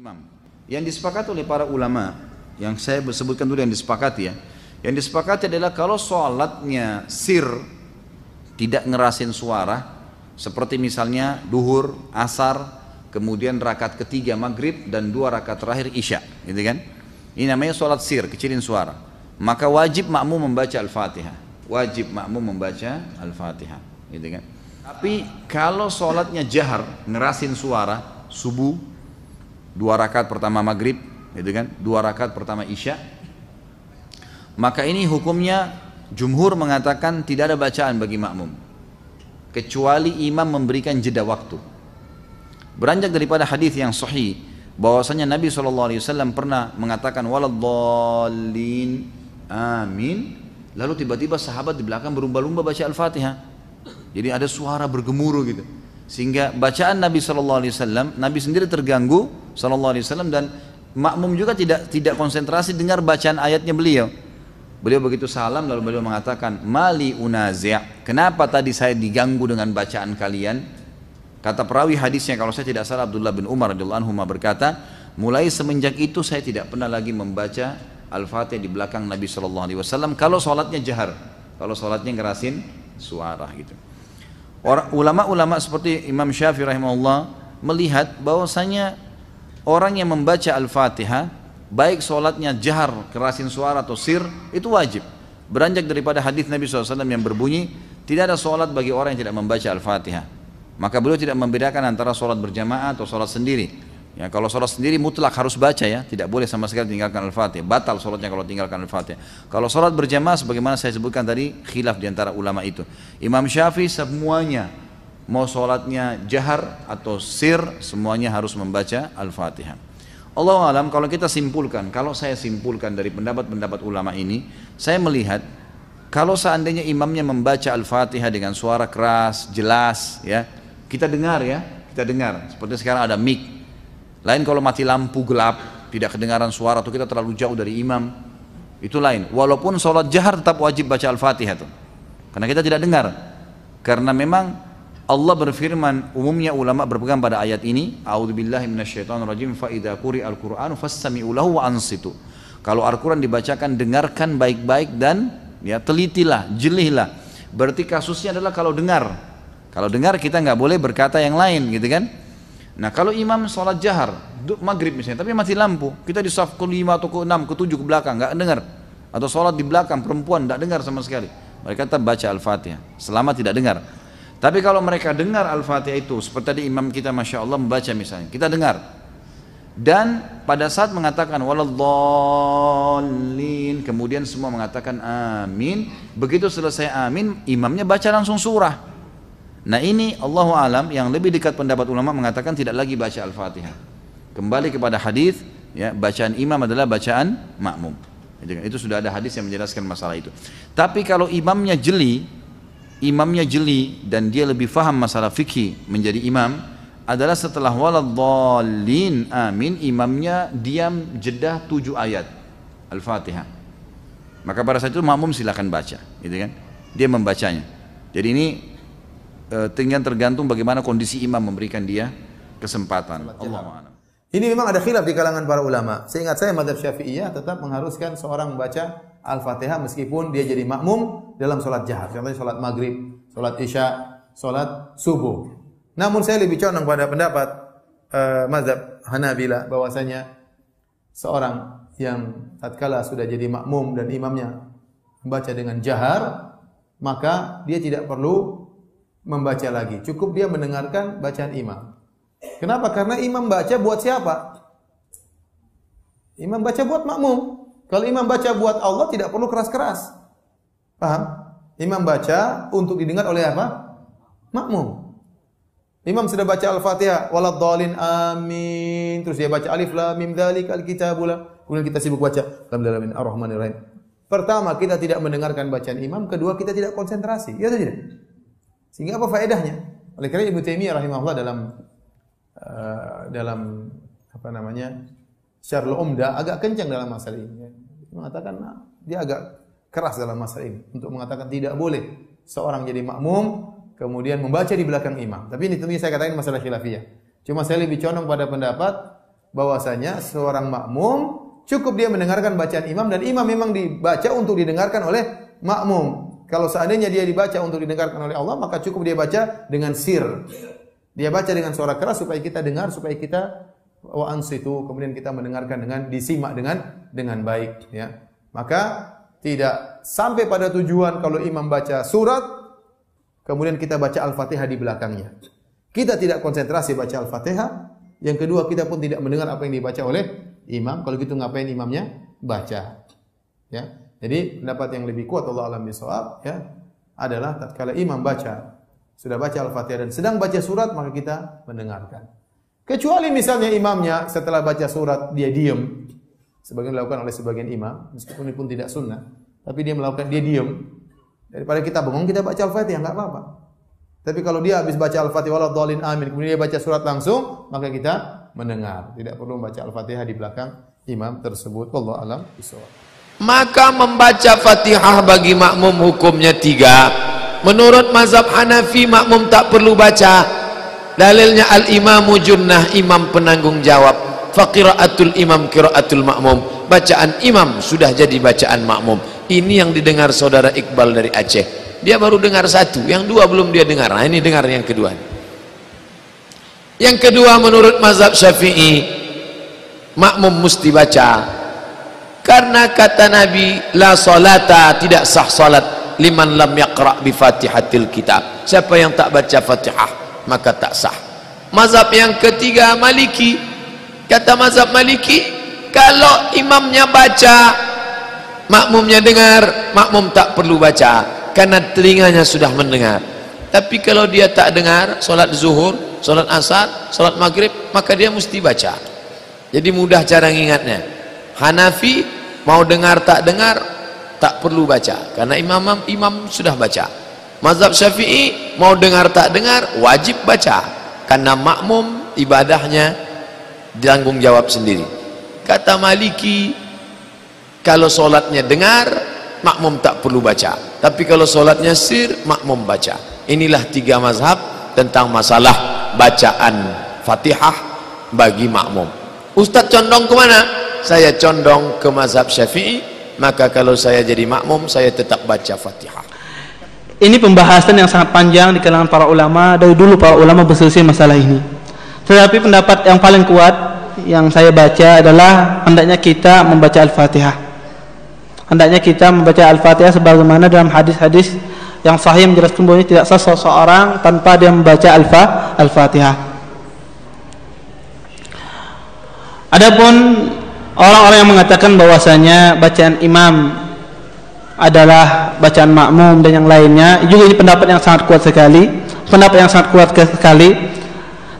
imam. Yang disepakati oleh para ulama, yang saya sebutkan dulu yang disepakati ya. Yang disepakati adalah kalau sholatnya sir, tidak ngerasin suara, seperti misalnya duhur, asar, kemudian rakaat ketiga maghrib dan 2 rakaat terakhir isya, gitu kan? Ini namanya sholat sir, kecilin suara. Maka wajib makmum membaca Al-Fatihah. Wajib makmum membaca Al-Fatihah, gitu kan? Tapi kalau sholatnya jahar, ngerasin suara, subuh, 2 rakaat pertama maghrib, gitu kan? 2 rakaat pertama isya, maka ini hukumnya jumhur mengatakan tidak ada bacaan bagi makmum, kecuali imam memberikan jeda waktu. Beranjak daripada hadis yang sahih bahwasanya Nabi SAW pernah mengatakan waladdallin amin, lalu tiba-tiba sahabat di belakang berlumba-lumba baca Al-Fatihah. Jadi ada suara bergemuruh gitu, sehingga bacaan Nabi SAW, Nabi sendiri terganggu SAW, dan makmum juga tidak konsentrasi dengar bacaan ayatnya beliau. Beliau begitu salam lalu beliau mengatakan mali unazi', kenapa tadi saya diganggu dengan bacaan kalian? Kata perawi hadisnya kalau saya tidak salah Abdullah bin Umar radhiyallahu anhu berkata, mulai semenjak itu saya tidak pernah lagi membaca Al-Fatihah di belakang Nabi SAW kalau sholatnya jahar, kalau sholatnya ngerasin suara gitu. Ulama-ulama seperti Imam Syafi'i rahimahullah melihat bahwasanya orang yang membaca Al-Fatihah baik sholatnya jahar, kerasin suara atau sir, itu wajib. Beranjak daripada hadis Nabi SAW yang berbunyi tidak ada sholat bagi orang yang tidak membaca Al-Fatihah. Maka beliau tidak membedakan antara sholat berjamaah atau sholat sendiri. Ya, kalau sholat sendiri mutlak harus baca ya, tidak boleh sama sekali tinggalkan Al-Fatihah, batal sholatnya kalau tinggalkan Al-Fatihah. Kalau sholat berjamaah sebagaimana saya sebutkan tadi, khilaf diantara ulama itu. Imam Syafi'i semuanya, mau sholatnya jahar atau sir, semuanya harus membaca Al-Fatihah. Allahu alam, kalau kita simpulkan, kalau saya simpulkan dari pendapat-pendapat ulama ini, saya melihat kalau seandainya imamnya membaca Al-Fatihah dengan suara keras, jelas ya, kita dengar ya, kita dengar. Seperti sekarang ada mic. Lain kalau mati lampu gelap, tidak kedengaran suara atau kita terlalu jauh dari imam, itu lain. Walaupun sholat jahar tetap wajib baca Al-Fatihah tuh, karena kita tidak dengar. Karena memang Allah berfirman, umumnya ulama berpegang pada ayat ini, a'udzubillahi minasyaitonirrajim, fa idza quri'al qur'anu fastami'u lahu wa ansitu. Kalau Al-Qur'an dibacakan, dengarkan baik-baik dan ya telitilah, jelihlah. Berarti kasusnya adalah kalau dengar. Kalau dengar kita nggak boleh berkata yang lain, gitu kan? Nah kalau imam sholat jahar, maghrib misalnya, tapi mati lampu, kita di saf ke-5 atau ke-6, ke-7 ke belakang, nggak dengar. Atau sholat di belakang, perempuan nggak dengar sama sekali. Mereka tetap baca Al-Fatihah, selama tidak dengar. Tapi kalau mereka dengar Al-Fatihah itu, seperti tadi imam kita Masya Allah membaca misalnya, kita dengar. Dan pada saat mengatakan waladdallin, kemudian semua mengatakan amin. Begitu selesai amin, imamnya baca langsung surah. Nah ini Allahu alam, yang lebih dekat pendapat ulama mengatakan tidak lagi baca Al-Fatihah. Kembali kepada hadis, ya, bacaan imam adalah bacaan makmum. Itu sudah ada hadis yang menjelaskan masalah itu. Tapi kalau imamnya jeli dan dia lebih faham masalah fikih menjadi imam, adalah setelah waladdallin amin, imamnya diam jeda 7 ayat Al-Fatihah. Maka pada saat itu makmum silakan baca, gitu kan? Dia membacanya. Jadi ini tinggal tergantung bagaimana kondisi imam memberikan dia kesempatan. Allahu a'lam. Ini memang ada khilaf di kalangan para ulama. Seingat saya mazhab Syafi'iyah tetap mengharuskan seorang membaca Al-Fatihah meskipun dia jadi makmum dalam sholat jahar. Contohnya sholat maghrib, sholat isya, sholat subuh. Namun saya lebih condong pada pendapat mazhab Hanabila bahwasanya seorang yang tatkala sudah jadi makmum dan imamnya membaca dengan jahar, maka dia tidak perlu membaca lagi, cukup dia mendengarkan bacaan imam. Kenapa? Karena imam baca buat siapa? Imam baca buat makmum. Kalau imam baca buat Allah tidak perlu keras-keras. Paham? Imam baca untuk didengar oleh apa? Makmum. Imam sudah baca Al-Fatihah, waladdallin amin, terus dia baca alif lam mim dzalikal kitabul, kemudian kita sibuk baca alhamdulillahi arrahmanir rahim. Pertama, kita tidak mendengarkan bacaan imam, kedua kita tidak konsentrasi. Ya atau tidak? Sehingga apa faedahnya? Oleh karena Ibnu Taimiyah rahimahullah dalam apa namanya? Syarhul Umdah agak kencang dalam masalah ini. Mengatakan dia agak keras dalam masalah ini untuk mengatakan tidak boleh seorang jadi makmum kemudian membaca di belakang imam. Tapi ini tentunya saya katakan masalah khilafiyah. Cuma saya lebih condong pada pendapat bahwasanya seorang makmum cukup dia mendengarkan bacaan imam, dan imam memang dibaca untuk didengarkan oleh makmum. Kalau seandainya dia dibaca untuk didengarkan oleh Allah, maka cukup dia baca dengan sir. Dia baca dengan suara keras supaya kita dengar, supaya kita wa ansitu, kemudian kita mendengarkan dengan disimak dengan baik, ya. Maka tidak sampai pada tujuan kalau imam baca surat kemudian kita baca Al-Fatihah di belakangnya. Kita tidak konsentrasi baca Al-Fatihah. Yang kedua, kita pun tidak mendengar apa yang dibaca oleh imam. Kalau gitu ngapain imamnya baca? Ya. Jadi pendapat yang lebih kuat, Allah alam bisawab, ya, adalah tatkala imam sudah baca Al-Fatihah dan sedang baca surat, maka kita mendengarkan. Kecuali misalnya imamnya setelah baca surat dia diam, sebagian dilakukan oleh sebagian imam, meskipun ini pun tidak sunnah, tapi dia diam. Daripada kita bengong, kita baca Al-Fatihah, enggak apa-apa. Tapi kalau dia habis baca Al-Fatihah waladhdallin amin, kemudian dia baca surat langsung, maka kita mendengar. Tidak perlu membaca Al-Fatihah di belakang imam tersebut. Wallahu a'lam bishawab. Maka membaca Fatihah bagi makmum hukumnya 3. Menurut mazhab Hanafi, makmum tak perlu baca. Dalilnya al-imamu junnah, imam penanggung jawab. Faqiraatul imam qiraatul makmum. Bacaan imam sudah jadi bacaan makmum. Ini yang didengar saudara Iqbal dari Aceh. Dia baru dengar 1, yang 2 belum dia dengar. Nah, ini dengar yang kedua. Yang kedua, menurut mazhab Syafi'i, makmum mesti baca. Karena kata Nabi, la salata, tidak sah salat liman lam yaqra' bi Fatihatil kitab. Siapa yang tak baca Fatihah, maka tak sah. Mazhab yang ketiga, Maliki. Kata mazhab Maliki, kalau imamnya baca, makmumnya dengar, makmum tak perlu baca karena telinganya sudah mendengar. Tapi kalau dia tak dengar, solat zuhur, solat asar, solat maghrib, maka dia mesti baca. Jadi mudah cara ngingatnya. Hanafi mau dengar tak perlu baca karena imam sudah baca. Mazhab Syafi'i mau dengar tak dengar wajib baca karena makmum ibadahnya ditanggung jawab sendiri. Kata Maliki, kalau solatnya dengar, makmum tak perlu baca. Tapi kalau solatnya sir, makmum baca. Inilah 3 mazhab tentang masalah bacaan Fatihah bagi makmum. Ustaz condong kemana? Saya condong ke mazhab Syafi'i. Maka kalau saya jadi makmum, saya tetap baca Fatihah. Ini pembahasan yang sangat panjang di kalangan para ulama. Dari dulu para ulama berselisih masalah ini. Tetapi pendapat yang paling kuat yang saya baca adalah hendaknya kita membaca Al-Fatihah. Hendaknya kita membaca Al-Fatihah sebagaimana dalam hadis-hadis yang sahih menjelaskan bahwa tidak sah seseorang tanpa dia membaca Al-Fatihah. Adapun orang-orang yang mengatakan bahwasanya bacaan imam adalah bacaan makmum dan yang lainnya, juga ini pendapat yang sangat kuat sekali.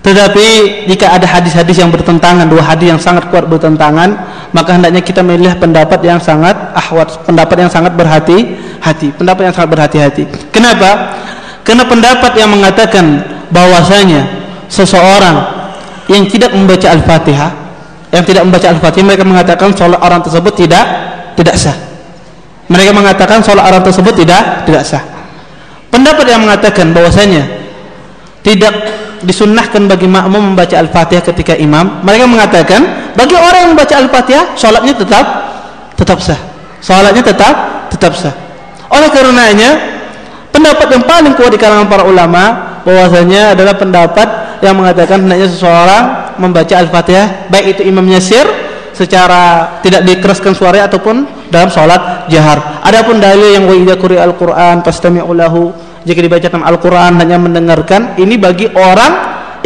Tetapi jika ada hadis-hadis yang bertentangan, 2 hadis yang sangat kuat bertentangan, maka hendaknya kita memilih pendapat yang sangat ahwat, pendapat yang sangat berhati-hati. Kenapa? Karena pendapat yang mengatakan bahwasanya seseorang yang tidak membaca Al-Fatihah, mereka mengatakan sholat orang tersebut tidak sah. Mereka mengatakan sholat orang tersebut tidak sah. Pendapat yang mengatakan bahwasanya tidak disunnahkan bagi makmum membaca Al-Fatihah ketika imam, mereka mengatakan bagi orang yang membaca Al-Fatihah sholatnya tetap sah. Sholatnya tetap sah. Oleh karenanya pendapat yang paling kuat di kalangan para ulama bahwasanya adalah pendapat yang mengatakan hendaknya seseorang membaca Al-Fatihah baik itu imamnya sir secara tidak dikeraskan suaranya ataupun dalam sholat jahar. Adapun dalil yang wa idza quri'al Qur'an fastami'u lahu, jika dibacakan Al-Quran hanya mendengarkan, ini bagi orang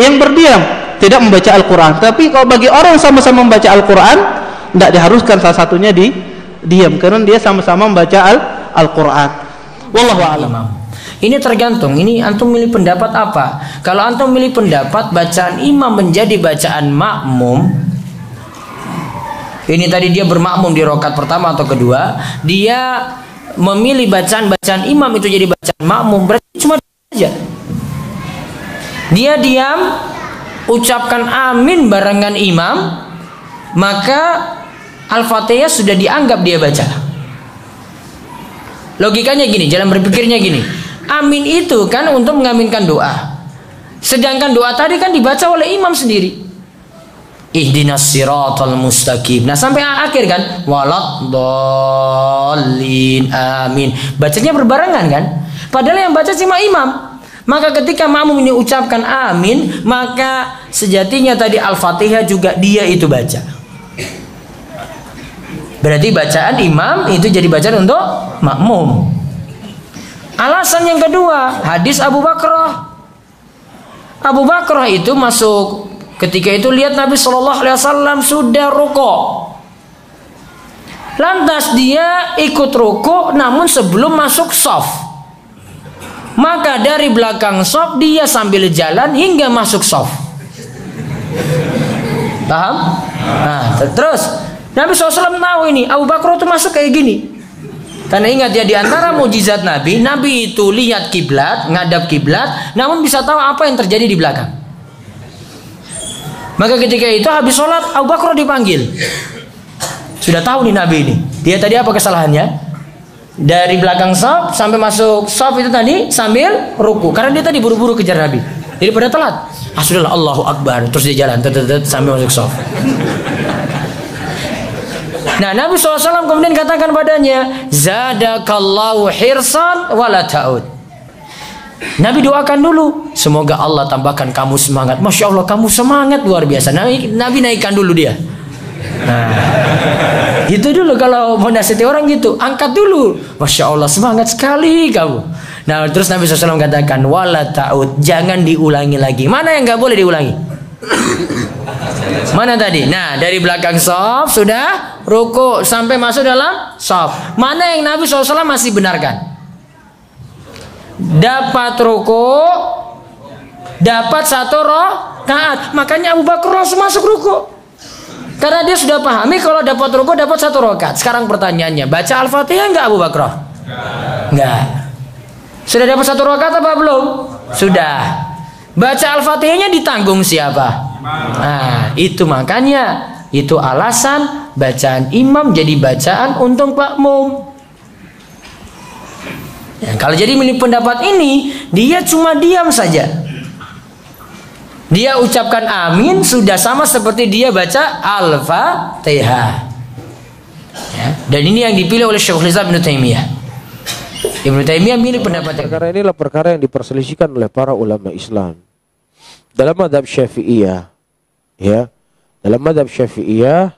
yang berdiam tidak membaca Al-Quran. Tapi kalau bagi orang yang sama-sama membaca Al-Quran, tidak diharuskan salah satunya diam karena dia sama-sama membaca Al-Quran. Wallahu a'lam. Ini tergantung, ini antum milih pendapat apa. Kalau antum milih pendapat bacaan imam menjadi bacaan makmum, ini tadi dia bermakmum di rakaat pertama atau kedua, dia memilih bacaan imam itu jadi bacaan makmum, berarti cuma saja dia diam, ucapkan amin barengan imam, maka Al-Fatihah sudah dianggap dia baca. Logikanya gini, jalan berpikirnya gini, amin itu kan untuk mengaminkan doa, sedangkan doa tadi kan dibaca oleh imam sendiri. ihdinas siratal mustaqim. Nah, sampai akhir kan, waladhdallin amin. Bacanya berbarengan kan? Padahal yang baca cuma imam. Maka ketika makmum ini ucapkan amin, maka sejatinya tadi Al-Fatihah juga dia itu baca. Berarti bacaan imam itu jadi bacaan untuk makmum. Alasan yang kedua, hadis Abu Bakrah. Abu Bakrah itu masuk ketika itu lihat Nabi SAW sudah rukuk. Lantas dia ikut rukuk namun sebelum masuk shaf. Maka dari belakang shaf dia sambil jalan hingga masuk shaf. Paham? Nah, terus Nabi SAW tahu ini Abu Bakar itu masuk kayak gini. Karena ingat ya, di antara mujizat Nabi, Nabi itu lihat kiblat, ngadap kiblat, namun bisa tahu apa yang terjadi di belakang. Maka ketika itu habis sholat Abu Bakar dipanggil. Sudah tahu nih Nabi ini. Dia tadi apa kesalahannya? Dari belakang shaf sampai masuk shaf itu tadi sambil ruku. Karena dia tadi buru-buru kejar Nabi. Jadi pada telat. Ah sudahlah, Allahu Akbar. Terus dia jalan sambil masuk shaf. Nah, Nabi SAW kemudian katakan padanya, zadakallahu hirsan wala ta'ud. Nabi doakan dulu, semoga Allah tambahkan kamu semangat. Masya Allah, kamu semangat luar biasa. Nabi naikkan dulu dia. Nah, itu dulu kalau mau nasihati orang gitu, angkat dulu. Masya Allah, semangat sekali kamu. Nah, terus Nabi SAW katakan, wala ta'ud, jangan diulangi lagi. Mana yang nggak boleh diulangi? Mana tadi? Nah, dari belakang shaf sudah ruku sampai masuk dalam shaf. Mana yang Nabi SAW masih benarkan? Dapat ruku, dapat satu rakaat. Makanya Abu Bakar langsung masuk ruku. Karena dia sudah pahami kalau dapat ruku dapat satu rakaat. Sekarang pertanyaannya, baca Al-Fatihah enggak Abu Bakar? Enggak. Sudah dapat satu rakaat apa belum? Sudah. Baca Al-Fatihahnya ditanggung siapa? Nah, itu makanya itu alasan bacaan imam jadi bacaan untuk makmum. Ya, kalau jadi pendapat ini, dia cuma diam saja. Dia ucapkan amin sudah sama seperti dia baca Al-Fatihah. Ya, dan ini yang dipilih oleh Syekhul Islam Ibnu Taimiyah. Ibnu Taimiyah milih pendapat yang perkara inilah perkara yang diperselisihkan oleh para ulama Islam. Dalam mazhab Syafi'iyah, ya, dalam mazhab Syafi'iyah,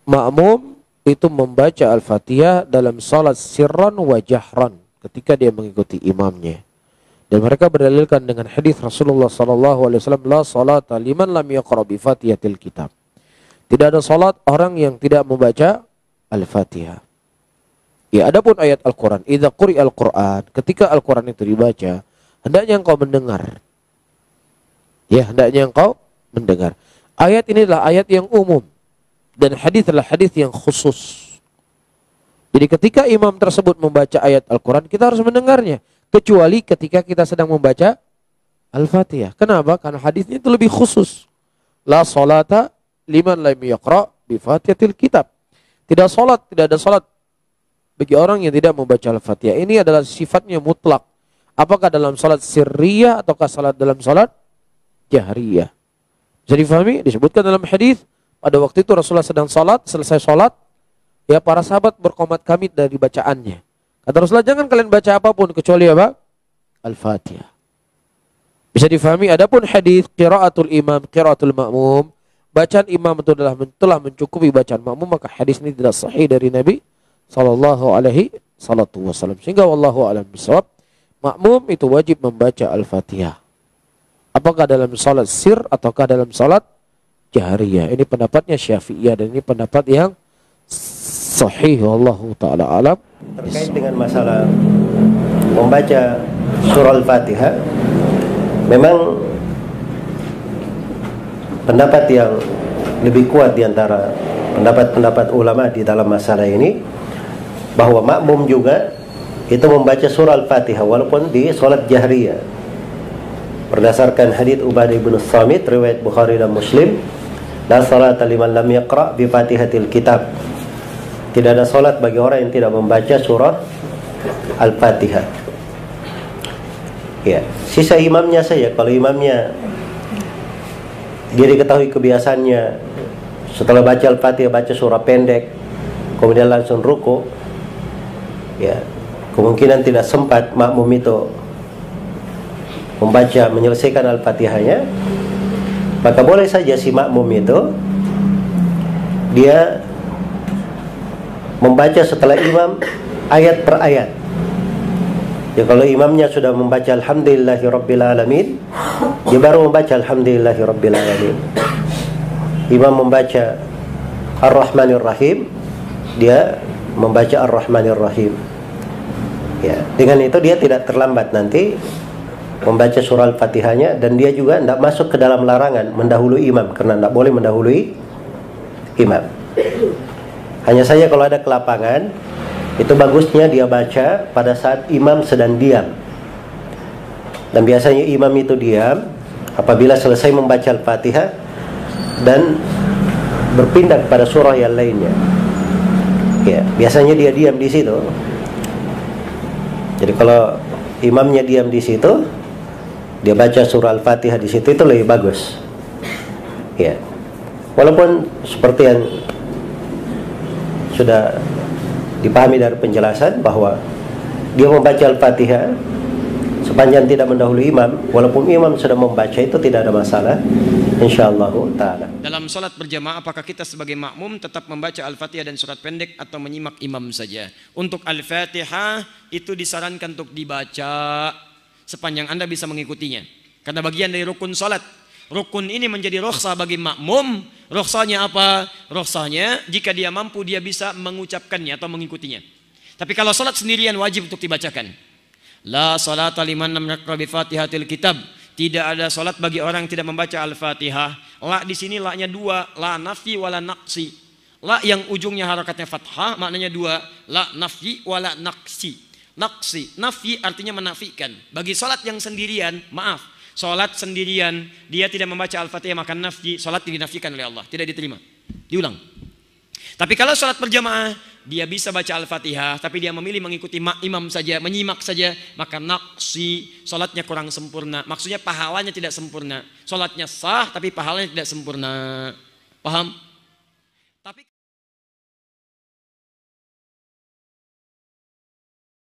makmum itu membaca Al-Fatihah dalam salat sirran wa jahran ketika dia mengikuti imamnya. Dan mereka berdalilkan dengan hadis Rasulullah sallallahu alaihi wasallam, la salata liman lam yaqra bi Fatihatil kitab. Tidak ada salat orang yang tidak membaca Al-Fatihah. Ya, adapun ayat Al-Qur'an, idza quri'al Qur'an, ketika Al-Qur'an itu dibaca, hendaknya engkau mendengar. Ya, hendaknya engkau mendengar. Ayat ini adalah ayat yang umum dan hadis adalah hadis yang khusus. Jadi ketika imam tersebut membaca ayat Al-Quran, kita harus mendengarnya. Kecuali ketika kita sedang membaca Al-Fatihah. Kenapa? Karena hadisnya itu lebih khusus. La salata liman lam yaqra bi Fatihatil kitab. Tidak salat, tidak ada salat bagi orang yang tidak membaca Al-Fatihah. Ini adalah sifatnya mutlak. Apakah dalam salat sirriyah ataukah salat dalam salat jahriyah? Bisa difahami? Disebutkan dalam hadis pada waktu itu Rasulullah sedang salat, selesai salat, ya para sahabat berkomat kamit dari bacaannya. Kata Rasulullah, jangan kalian baca apapun kecuali apa? Al-Fatihah. Bisa difahami? Adapun hadis qiraatul imam, qiraatul ma'mum, bacaan imam itu telah mencukupi bacaan makmum, maka hadis ini tidak sahih dari Nabi sallallahu alaihi wasallam. Sehingga wallahu a'lam bishawab, makmum itu wajib membaca Al-Fatihah. Apakah dalam salat sir ataukah dalam salat jahriyah? Ini pendapatnya Syafi'iyah dan ini pendapat yang sahih, wallahu taala alam. Terkait dengan masalah membaca surah Al-Fatihah, memang pendapat yang lebih kuat di antara pendapat-pendapat ulama di dalam masalah ini, bahwa makmum juga itu membaca surah Al-Fatihah walaupun di salat jahriyah. Berdasarkan hadits Ubadah bin Samit riwayat Bukhari dan Muslim, la salata liman lam yaqra bi Fatihatil kitab. Tidak ada salat bagi orang yang tidak membaca surah Al-Fatihah. Ya, sisa imamnya saja. Kalau imamnya dia diketahui kebiasaannya setelah baca Al-Fatihah baca surah pendek kemudian langsung ruku, ya kemungkinan tidak sempat makmum itu menyelesaikan Al-Fatihahnya, maka boleh saja si makmum itu dia membaca setelah imam ayat per ayat. Ya kalau imamnya sudah membaca Alhamdulillahirabbil alamin, dia baru membaca Alhamdulillahirabbil alamin. Imam membaca Ar-Rahmanir Rahim, dia membaca Ar-Rahmanir Rahim. Ya, dengan itu dia tidak terlambat nanti membaca surah Al-Fatihahnya, dan dia juga tidak masuk ke dalam larangan mendahului imam, karena tidak boleh mendahului imam. Hanya saja kalau ada kelapangan, itu bagusnya dia baca pada saat imam sedang diam. Dan biasanya imam itu diam apabila selesai membaca Al-Fatihah dan berpindah kepada surah yang lainnya. Ya, biasanya dia diam di situ. Jadi kalau imamnya diam di situ, dia baca surah Al-Fatihah di situ, itu lebih bagus. Ya. Walaupun seperti yang sudah dipahami dari penjelasan bahwa dia membaca Al-Fatihah sepanjang tidak mendahului imam, walaupun imam sudah membaca itu tidak ada masalah, insyaallah taala. Dalam salat berjamaah apakah kita sebagai makmum tetap membaca Al-Fatihah dan surat pendek atau menyimak imam saja? Untuk Al-Fatihah itu disarankan untuk dibaca sepanjang Anda bisa mengikutinya, karena bagian dari rukun salat. Rukun ini menjadi rukhsah bagi makmum. Rukhsahnya apa? Rukhsahnya jika dia mampu dia bisa mengucapkannya atau mengikutinya. Tapi kalau salat sendirian wajib untuk dibacakan. La salata liman lam yaqra bi Fatihatil kitab. Tidak ada salat bagi orang yang tidak membaca Al-Fatihah. La di sini la-nya dua, la nafi wala naqsi. La yang ujungnya harakatnya fathah maknanya dua, la nafi wala naqsi. Naqsi, nafi artinya menafikan. Bagi salat yang sendirian, maaf, salat sendirian dia tidak membaca Al-Fatihah maka nafi, salat dinafikan oleh Allah, tidak diterima. Diulang. Tapi kalau salat berjamaah dia bisa baca Al-Fatihah tapi dia memilih mengikuti imam saja, menyimak saja, maka naqsi, salatnya kurang sempurna. Maksudnya pahalanya tidak sempurna. Salatnya sah tapi pahalanya tidak sempurna. Paham?